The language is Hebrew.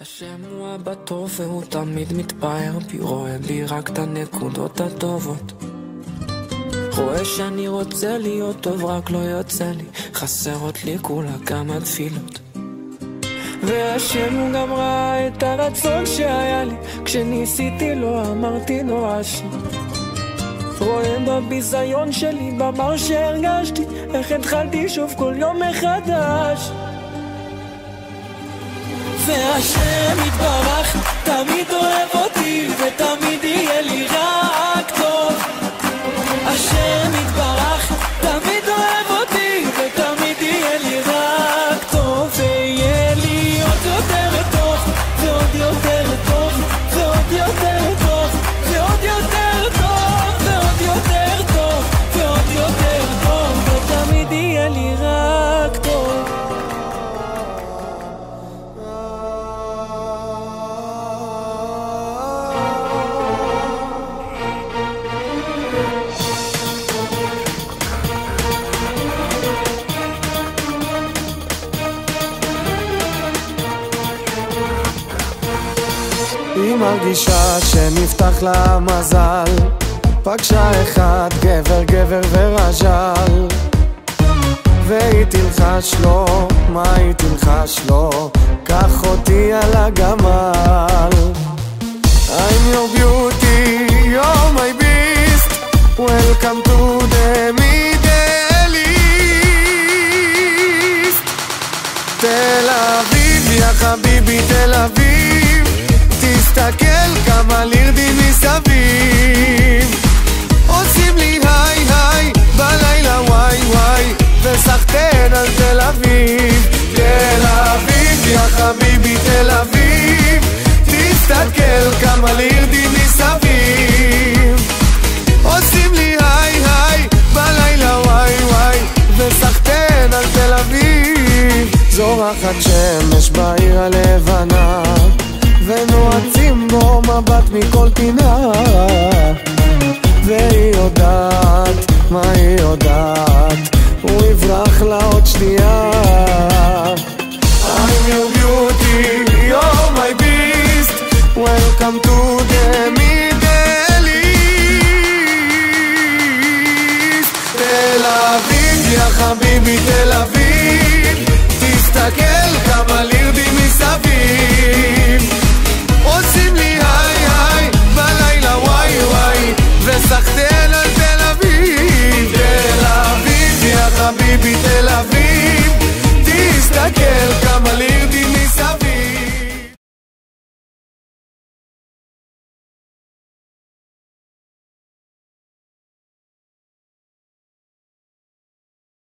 השם הוא אבא טוב והוא תמיד מתפאר בי, רואה בי רק את הנקודות הטובות. רואה שאני רוצה להיות טוב רק לא יוצא לי, חסרות לי כולה כמה תפילות. והשם הוא גם ראה את הרצון שהיה לי, כשניסיתי לא אמרתי נואשתי. רואה בביזיון שלי, במר שהרגשתי, איך התחלתי שוב כל יום מחדש. והשם יתברך תמיד אוהב אותי ותמיד יהיה לי רק טוב. השם יתברך תמיד אוהב אותי ותמיד יהיה לי רק טוב. ויהיה לי עוד יותר טוב ועוד יותר טוב ועוד יותר טוב ועוד יותר טוב ועוד יותר טוב ועוד יותר טוב ותמיד יהיה לי רק טוב. היא מרגישה שנפתח לה מזל, פגשה אחד גבר גבר ורז'ל, והיא תלחש לו, מה היא תלחש לו? קח אותי על הגמל. I'm your beauty, you're my beast, welcome to the Middle East. תל אביב, יא חביבי תל אביב, תסתכל כמה לירדים מסביב. עושים לי היי היי בלילה וואי וואי, וסחטן על תל אביב. תל אביב יא חביבי תל אביב, תסתכל כמה לירדים מסביב. עושים לי היי היי בלילה וואי וואי, וסחטן על תל אביב. זורחת שמש בעיר הלבנה, ונועצים בו מבט מכל פינה, והיא יודעת, מה היא יודעת? הוא יברח לה עוד שנייה.